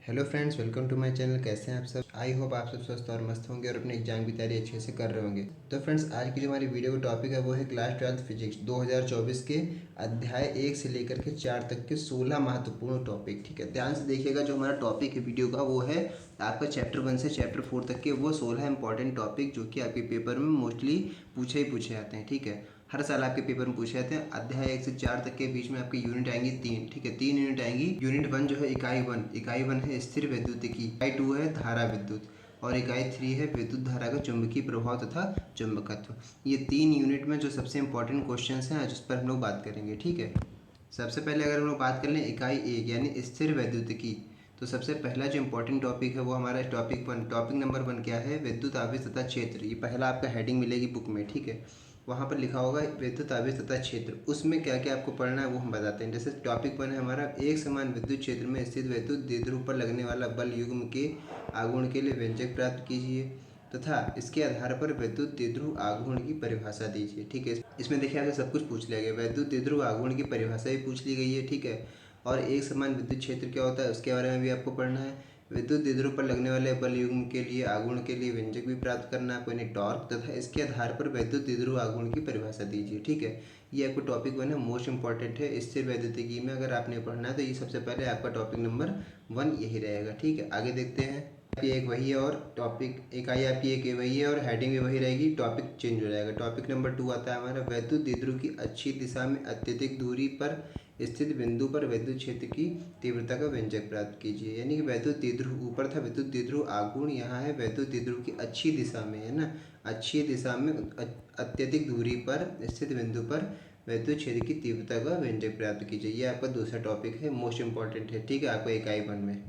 Hello friends, welcome to my channel. कैसे हैं आप सब? आई होप आप सब स्वस्थ और मस्त होंगे और अपनी एग्जाम की तैयारी अच्छे से कर रहे होंगे। तो फ्रेंड्स, आज की जो हमारी वीडियो का टॉपिक है वो है क्लास 12 फिजिक्स 2024 के अध्याय 1 से लेकर के 4 तक के 16 महत्वपूर्ण टॉपिक। ठीक है, ध्यान से देखिएगा। जो हमारा टॉपिक है वीडियो का वो है आपका चैप्टर 1 से चैप्टर 4 तक के वो 16 इंपॉर्टेंट टॉपिक जो कि आपके पेपर में मोस्टली पूछे जाते हैं। ठीक है, हर साल आपके पेपर में पूछे जाते हैं। अध्याय 1 से 4 तक के बीच में आपकी यूनिट आएंगी 3। ठीक है, 3 यूनिट आएंगी। यूनिट 1 जो है इकाई 1 है स्थिर वैद्युतिकी, इकाई 2 है धारा विद्युत और इकाई 3 है विद्युत धारा का चुंबकीय प्रभाव तथा चुंबकत्व। ये 3 यूनिट में जो सबसे इंपॉर्टेंट क्वेश्चन हैं आज उस पर हम लोग बात करेंगे। ठीक है, सबसे पहले अगर हम लोग बात कर लें इकाई 1 यानी स्थिर वैद्युतिकी, तो सबसे पहला जो इंपॉर्टेंट टॉपिक है वो हमारा टॉपिक नंबर 1 क्या है? विद्युत आवेश तथा क्षेत्र। ये पहला आपका हेडिंग मिलेगी बुक में। ठीक है, वहाँ पर लिखा होगा विद्युत आवेश तथा क्षेत्र। उसमें क्या क्या आपको पढ़ना है वो हम बताते हैं। जैसे टॉपिक 1 है हमारा, एक समान विद्युत क्षेत्र में स्थित वैद्युत द्विध्रुव पर लगने वाला बल युग्म के आघूर्ण के लिए व्यंजक प्राप्त कीजिए तथा इसके आधार पर विद्युत द्विध्रुव आघूर्ण की परिभाषा दीजिए। ठीक है, इसमें देखिए आपसे सब कुछ पूछ लिया गया। वैद्युत द्विध्रुव आघूर्ण की परिभाषा भी पूछ ली गई है। ठीक है, और एक समान विद्युत क्षेत्र क्या होता है उसके बारे में भी आपको पढ़ना है। विद्युत द्विध्रुव पर लगने वाले बल युग्म के लिए आघूर्ण के लिए व्यंजक भी प्राप्त करना है आपको, यानी टॉर्क, तथा इसके आधार पर वैद्युत द्विध्रुव आघूर्ण की परिभाषा दीजिए। ठीक है, ये आपको टॉपिक 1 है, मोस्ट इंपॉर्टेंट है। स्थिर वैद्युतिकी में अगर आपने पढ़ना है तो ये सबसे पहले आपका टॉपिक नंबर 1 यही रहेगा। ठीक है, आगे देखते हैं। आपकी एक वही है और टॉपिक इकाई आपकी एक वही है और हेडिंग भी वही रहेगी, टॉपिक चेंज हो जाएगा। टॉपिक नंबर 2 आता है हमारा, वैद्युत द्विध्रुव की अच्छी दिशा में अत्यधिक दूरी पर स्थित बिंदु पर विद्युत क्षेत्र की तीव्रता का व्यंजक प्राप्त कीजिए। यानी कि वैद्युत द्विध्रुव ऊपर था, विद्युत द्विध्रुव आघूर्ण यहाँ है वैद्युत द्विध्रुव की अच्छी दिशा में, है ना, अच्छी दिशा में अत्यधिक दूरी पर स्थित बिंदु पर वैद्युत क्षेत्र की तीव्रता का व्यंजक प्राप्त कीजिए। ये आपका दूसरा टॉपिक है, मोस्ट इंपॉर्टेंट है। ठीक है, आपको इकाई 1 में।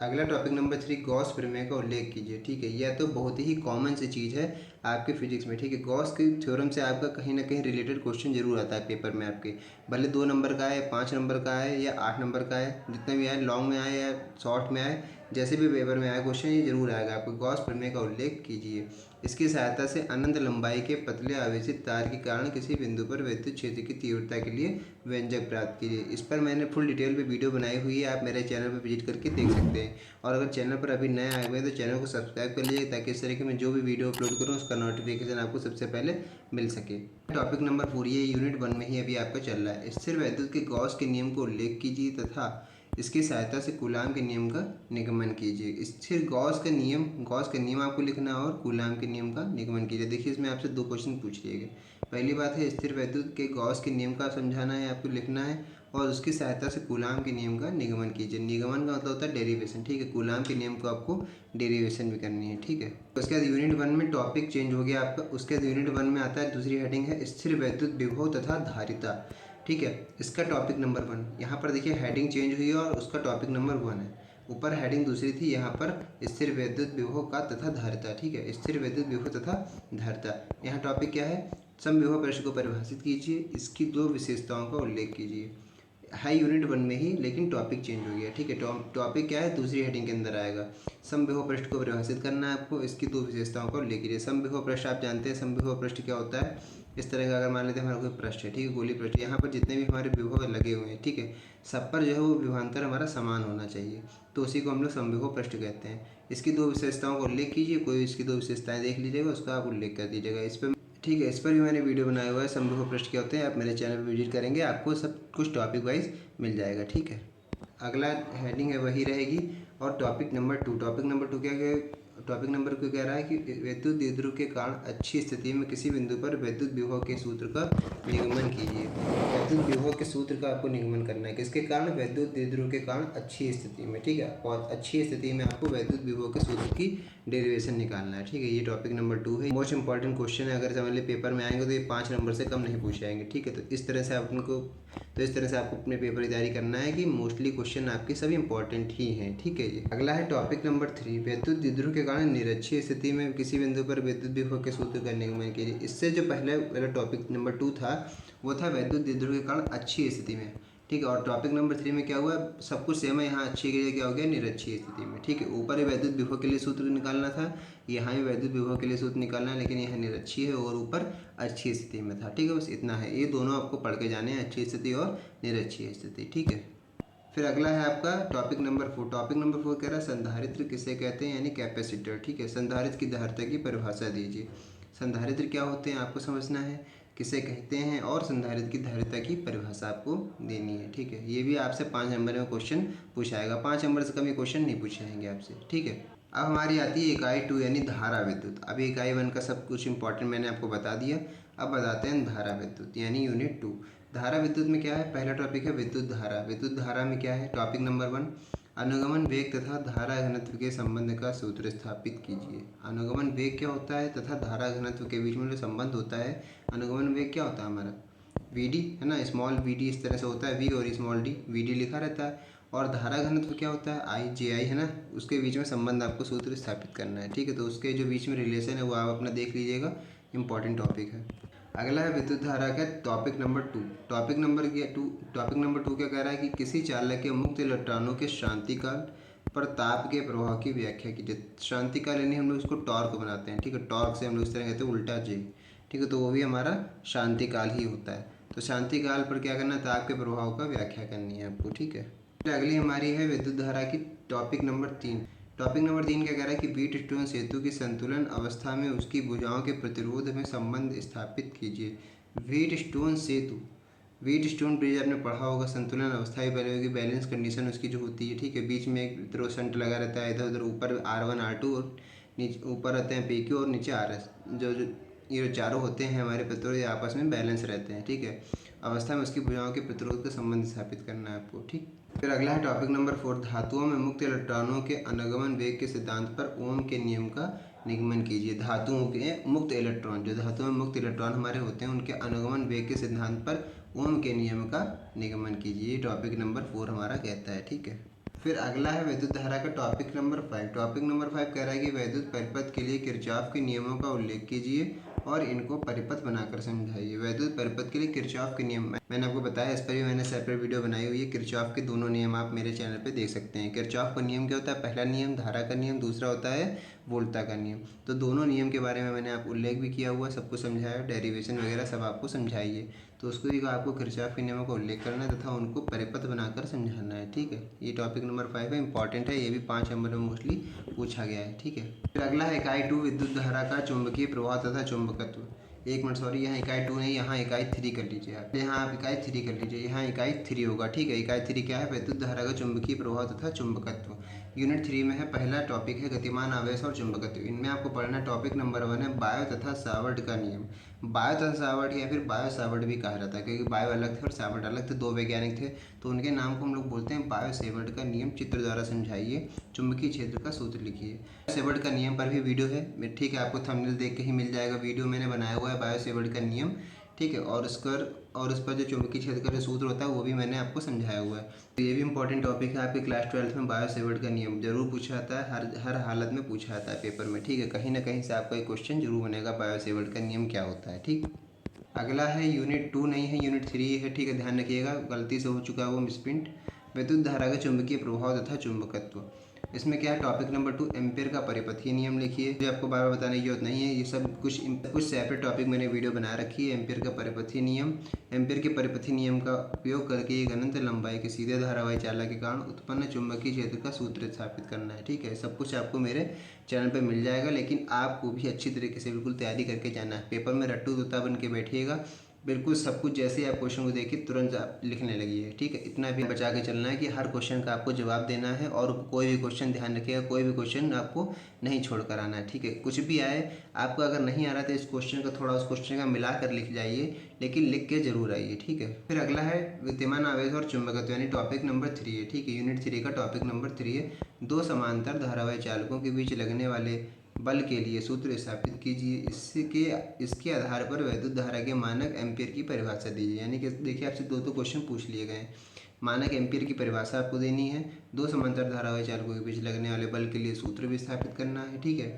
अगला टॉपिक नंबर 3, गॉस प्रमेय का उल्लेख कीजिए। ठीक है, यह तो बहुत ही कॉमन सी चीज़ है आपके फिजिक्स में। ठीक है, गॉस के थ्योरम से आपका कहीं ना कहीं रिलेटेड क्वेश्चन जरूर आता है पेपर में आपके, भले 2 नंबर का है, 5 नंबर का है या 8 नंबर का है, जितने भी आए, लॉन्ग में आए या शॉर्ट में आए, जैसे भी पेपर में आया क्वेश्चन ये जरूर आएगा आपको। गॉस प्रमेय का उल्लेख कीजिए। इसकी सहायता से अनंत लंबाई के पतले आवेशित तार के कारण किसी बिंदु पर विद्युत क्षेत्र की तीव्रता के लिए व्यंजक प्राप्त कीजिए। इस पर मैंने फुल डिटेल पे वीडियो बनाई हुई है, आप मेरे चैनल पर विजिट करके देख सकते हैं। और अगर चैनल पर अभी नए आए हुए हैं तो चैनल को सब्सक्राइब कर लीजिए ताकि इस तरीके में जो भी वीडियो अपलोड करूँ उसका नोटिफिकेशन आपको सबसे पहले मिल सके। टॉपिक नंबर 4 ये यूनिट 1 में ही अभी आपका चल रहा है। स्थिर वैद्युत के गॉस के नियम को उल्लेख कीजिए तथा इसकी सहायता से कूलाम के नियम का निगमन कीजिए। स्थिर गॉस का नियम आपको लिखना है और कूलाम के नियम का निगमन कीजिए। देखिए, इसमें आपसे 2 क्वेश्चन पूछ लिए गए। पहली बात है स्थिर वैद्युत के गॉस के नियम का समझाना है, आपको लिखना है और उसकी सहायता से कूलाम के नियम का निगमन कीजिए। निगमन का मतलब होता है डेरिवेशन। ठीक है, कूलाम के नियम को आपको डेरिवेशन भी करनी है। ठीक है, उसके बाद यूनिट 1 में टॉपिक चेंज हो गया आपका। उसके बाद यूनिट 1 में आता है दूसरी हेडिंग है स्थिर वैद्युत विभव तथा धारिता। ठीक है, इसका टॉपिक नंबर 1 यहाँ पर देखिए हेडिंग चेंज हुई है और उसका टॉपिक नंबर 1 है। ऊपर हेडिंग दूसरी थी, यहाँ पर स्थिर वैद्युत विभव का तथा धारिता। ठीक है, स्थिर वैद्युत विभव तथा धारिता। यहाँ टॉपिक क्या है? समविभव प्रश्न को परिभाषित कीजिए, इसकी 2 विशेषताओं का उल्लेख कीजिए। है यूनिट 1 में ही लेकिन टॉपिक चेंज हो गया। ठीक है, टॉपिक क्या है? दूसरी हेडिंग के अंदर आएगा। समविभव पृष्ठ को परिभाषित करना है आपको, इसकी 2 विशेषताओं का उल्लेख कीजिए। समविभव पृष्ठ आप जानते हैं, समविभव पृष्ठ क्या होता है? इस तरह का अगर मान लेते हैं हमारा कोई पृष्ठ है, ठीक है, गोली पृष्ठ, यहाँ पर जितने भी हमारे विभव लगे हुए हैं, ठीक है, सब पर जो है वो विभवांतर हमारा समान होना चाहिए, तो उसी को हम लोग समविभव पृष्ठ कहते हैं। इसकी 2 विशेषताओं का उल्लेख कीजिए, कोई इसकी 2 विशेषताएं देख लीजिएगा, उसका आप उल्लेख कर दीजिएगा इस पर। ठीक है, इस पर भी मैंने वीडियो बनाया हुआ है, समविभव पृष्ठ क्या होते हैं, आप मेरे चैनल पर विजिट करेंगे, आपको सब कुछ टॉपिक वाइज मिल जाएगा। ठीक है, अगला हेडिंग है वही रहेगी। और टॉपिक नंबर 2 क्या रहा है कि विद्युत द्विध्रुव के कारण अच्छी स्थिति में किसी बिंदु पर विद्युत विभव के सूत्र का निगमन कीजिए। विद्युत विभव के सूत्र का आपको निगमन करना है, किसके कारण? विद्युत द्विध्रुव के कारण अच्छी स्थिति में। ठीक है, और अच्छी स्थिति में आपको विद्युत विभव के सूत्र की डेरिवेशन निकालना है। ठीक है, ये टॉपिक नंबर 2 है। मोस्ट इंपॉर्टेंट क्वेश्चन है, अगर समझ लीजिए पेपर में आएंगे तो ये 5 नंबर से कम नहीं पूछे जाएंगे। ठीक है, तो इस तरह से आपको अपने पेपर की तैयारी करना है कि मोस्टली क्वेश्चन आपके सभी इंपॉर्टेंट ही हैं। ठीक है, ये अगला है टॉपिक नंबर 3, विद्युत द्विध्रुव के कारण निरक्षीय स्थिति में किसी बिंदु पर विद्युत विभव के सूत्र का निगमन कीजिए। इससे जो पहले वाला टॉपिक नंबर 2 था वो था विद्युत द्विध्रुव के कारण अच्छी स्थिति में। ठीक है, और टॉपिक नंबर 3 में क्या हुआ? सब कुछ सेम है, यहाँ अच्छी के लिए क्या हो गया? निरक्षीय स्थिति में। ठीक है, ऊपर ही विद्युत विभव के लिए सूत्र निकालना था, यहाँ भी विद्युत विभव के लिए सूत्र निकालना है, लेकिन यहाँ निरक्षीय है और ऊपर अच्छी स्थिति में था। ठीक है, बस इतना है, ये दोनों आपको पढ़ के जाने हैं, अच्छी स्थिति और निरक्षीय स्थिति। ठीक है, फिर अगला है आपका टॉपिक नंबर 4। टॉपिक नंबर 4 कह रहा है संधारित्र किसे कहते हैं, यानी कैपेसिटर। ठीक है, संधारित्र की धारिता की परिभाषा दीजिए। संधारित्र क्या होते हैं आपको समझना है, किसे कहते हैं, और संधारित्र की धारिता की परिभाषा आपको देनी है। ठीक है, ये भी आपसे 5 नंबर में क्वेश्चन पूछाएगा, 5 नंबर से कम ये क्वेश्चन नहीं पूछे जाएंगे आपसे। ठीक है, अब हमारी आती है इकाई 2 यानी धारा विद्युत। अभी इकाई 1 का सब कुछ इंपॉर्टेंट मैंने आपको बता दिया, अब बताते हैं धारा विद्युत यानी यूनिट 2। धारा विद्युत में क्या है, पहला टॉपिक है विद्युत धारा। विद्युत धारा में क्या है, टॉपिक नंबर 1 अनुगमन वेग तथा धारा घनत्व के संबंध का सूत्र स्थापित कीजिए। अनुगमन वेग क्या होता है तथा धारा घनत्व के बीच में जो संबंध होता है, अनुगमन वेग क्या होता है हमारा Vd है ना, स्मॉल Vd इस तरह से होता है, V और स्मॉल d, Vd लिखा रहता है। और धारा घनत्व क्या होता है, IJI है ना, उसके बीच में संबंध आपको सूत्र स्थापित करना है। ठीक है, तो उसके जो बीच में रिलेशन है वो आप अपना देख लीजिएगा, इंपॉर्टेंट टॉपिक है। अगला है विद्युत धारा का टॉपिक नंबर 2। टॉपिक नंबर 2 क्या कह रहा है कि किसी चालक के मुक्त इलेक्ट्रॉनों के शांतिकाल पर ताप के प्रभाव की व्याख्या कीजिए। शांतिकाल यानी हम लोग इसको टॉर्क बनाते हैं। ठीक है, टॉर्क से हम लोग इस तरह कहते हैं उल्टा जे। ठीक है, तो वो भी हमारा शांतिकाल ही होता है। तो शांतिकाल पर क्या करना है, ताप के प्रभाव का व्याख्या करनी है आपको। ठीक है, फिर अगली हमारी है विद्युत धारा की टॉपिक नंबर 3। टॉपिक नंबर 3 क्या कह रहा है कि व्हीट स्टोन सेतु की संतुलन अवस्था में उसकी भुजाओं के प्रतिरोध में संबंध स्थापित कीजिए। व्हीट स्टोन सेतु, व्हीट स्टोन ब्रिज आपने पढ़ा होगा, संतुलन अवस्था ही पहले होगी, बैलेंस कंडीशन उसकी जो होती है। ठीक है, बीच में एक रोशंट लगा रहता है, इधर उधर ऊपर R1 R2 और नीचे ऊपर रहते हैं PQ और नीचे RS, जो ये जो चारों होते हैं हमारे प्रतिरोध आपस में बैलेंस रहते हैं। ठीक है, अवस्था में उसकी भुजाओं के प्रतिरोध का संबंध स्थापित करना है आपको। ठीक, फिर अगला है टॉपिक नंबर 4 धातुओं में मुक्त इलेक्ट्रॉनों के अनुगमन वेग के सिद्धांत पर ओम के नियम का निगमन कीजिए। धातुओं के मुक्त इलेक्ट्रॉन, जो धातुओं में मुक्त इलेक्ट्रॉन हमारे होते हैं, उनके अनुगमन वेग के सिद्धांत पर ओम के नियम का निगमन कीजिए। टॉपिक नंबर 4 हमारा कहता है। ठीक है, फिर अगला है विद्युत धारा का टॉपिक नंबर 5। टॉपिक नंबर 5 कह रहा है कि वैद्युत परिपथ के लिए किरचॉफ के नियमों का उल्लेख कीजिए और इनको परिपथ बनाकर समझाइए। वैद्युत परिपथ के लिए किरचॉफ के नियम मैंने आपको बताया, इस पर भी मैंने सेपरेट वीडियो बनाई हुई है। किरचॉफ के दोनों नियम आप मेरे चैनल पे देख सकते हैं। किरचॉफ का नियम क्या होता है, पहला नियम धारा का नियम, दूसरा होता है वोल्टा का नियम। तो दोनों नियम के बारे में मैंने आप उल्लेख भी किया हुआ, सबको समझाया, डेरिवेशन वगैरह सब आपको समझाइए। तो उसको भी आपको किरचॉफ के नियमों का उल्लेख करना है तथा उनको परिपथ बनाकर समझाना है। ठीक है, ये टॉपिक नंबर 5 है, इंपॉर्टेंट है, ये भी 5 नंबर में मोस्टली पूछा गया है। ठीक है, फिर अगला है इकाई 2 विद्युत धारा का चुंबकीय प्रवाह तथा चुंबकत्व। एक मिनट, सॉरी, यहाँ इकाई 2 नहीं, यहाँ इकाई 3 कर लीजिए आप। यहाँ आप इकाई 3 कर लीजिए, यहाँ इकाई 3 होगा। ठीक है, इकाई 3 क्या है, विद्युत धारा का चुंबकीय प्रवाह तथा चुंबकत्व। यूनिट 3 में है, पहला टॉपिक है गतिमान आवेश और चुंबकत्व। इनमें आपको पढ़ना टॉपिक नंबर 1 है बायो तथा सावर्ट का नियम। बायो तथा सावर्ट या फिर बायो सावर्ट भी कहा जाता है, क्योंकि बायो अलग थे और सावर्ट अलग थे, दो वैज्ञानिक थे, तो उनके नाम को हम लोग बोलते हैं बायो सेवर्ट का नियम। चित्र द्वारा समझाइए, चुंबकीय क्षेत्र का सूत्र लिखिए। सेवर्ट का नियम पर भी वीडियो है, ठीक है, आपको थंबनेल देख के ही मिल जाएगा, वीडियो मैंने बनाया हुआ है बायो सेवर्ट का नियम। ठीक है, और उस पर जो चुंबकीय क्षेत्र का जो सूत्र होता है वो भी मैंने आपको समझाया हुआ है। तो ये भी इंपॉर्टेंट टॉपिक है, आपके क्लास 12 में बायो सेवर्ट का नियम जरूर पूछा जाता है, हर हालत में पूछा जाता है पेपर में। ठीक है, कहीं ना कहीं से आपका एक क्वेश्चन जरूर बनेगा, बायो सेवर्ट का नियम क्या होता है। ठीक, अगला है यूनिट 2 नहीं है, यूनिट 3 है। ठीक है, ध्यान रखिएगा, गलती से हो चुका है वो मिसप्रिंट। विद्युत धारा का चुंबकीय प्रभाव तथा चुंबकत्व। इसमें क्या है, टॉपिक नंबर 2 एम्पीयर का परिपथीय नियम लिखिए। जो आपको बार बार बताने की जरूरत नहीं है, ये सब कुछ सेपरेट टॉपिक मैंने वीडियो बना रखी है। एम्पीयर का परिपथीय नियम, एम्पीयर के परिपथीय नियम का उपयोग करके एक अनंत लंबाई के सीधे धारावाही चालक के कारण उत्पन्न चुंबकीय क्षेत्र का सूत्र स्थापित करना है। ठीक है, सब कुछ आपको मेरे चैनल पे मिल जाएगा, लेकिन आपको भी अच्छी तरीके से बिल्कुल तैयारी करके जाना है। पेपर में रट्टू तोता बन के बैठिएगा, बिल्कुल सब कुछ जैसे आप क्वेश्चन को देखिए तुरंत आप लिखने लगिए। ठीक है, इतना भी बचा के चलना है कि हर क्वेश्चन का आपको जवाब देना है, और कोई भी क्वेश्चन ध्यान रखिएगा, कोई भी क्वेश्चन आपको नहीं छोड़ कर आना है। ठीक है, कुछ भी आए आपको अगर नहीं आ रहा तो इस क्वेश्चन का थोड़ा उस क्वेश्चन का मिला कर लिख जाइए, लेकिन लिख के जरूर आइए। ठीक है, फिर अगला है विद्यमान आवेश और चुंबकत्व यानी टॉपिक नंबर 3 है। ठीक है, यूनिट 3 का टॉपिक नंबर 3 है। दो समांतर धारावाही चालकों के बीच लगने वाले बल के लिए सूत्र स्थापित कीजिए। इसके आधार पर वैद्युत धारा के मानक एम्पीयर की परिभाषा दीजिए। यानी कि देखिए आपसे दो क्वेश्चन पूछ लिए गए। मानक एम्पीयर की परिभाषा आपको देनी है, दो समांतर धारावाही चालकों के बीच लगने वाले बल के लिए सूत्र भी स्थापित करना है। ठीक है,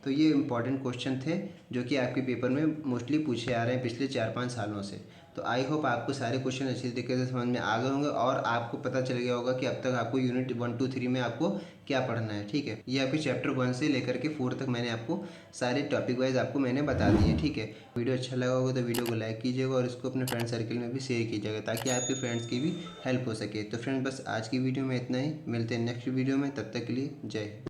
तो ये इंपॉर्टेंट क्वेश्चन थे जो कि आपके पेपर में मोस्टली पूछे आ रहे हैं पिछले 4-5 सालों से। तो आई होप आपको सारे क्वेश्चन अच्छी तरीके से समझ में आ गए होंगे और आपको पता चल गया होगा कि अब तक आपको यूनिट 1, 2, 3 में आपको क्या पढ़ना है। ठीक है, ये आपके चैप्टर 1 से लेकर के 4 तक मैंने आपको सारे टॉपिक वाइज आपको मैंने बता दिए। ठीक है, वीडियो अच्छा लगा होगा तो वीडियो को लाइक कीजिएगा और इसको अपने फ्रेंड सर्कल में भी शेयर कीजिएगा ताकि आपके फ्रेंड्स की भी हेल्प हो सके। तो फ्रेंड्स बस आज की वीडियो में इतना ही, मिलते हैं नेक्स्ट वीडियो में, तब तक के लिए जय हिंद।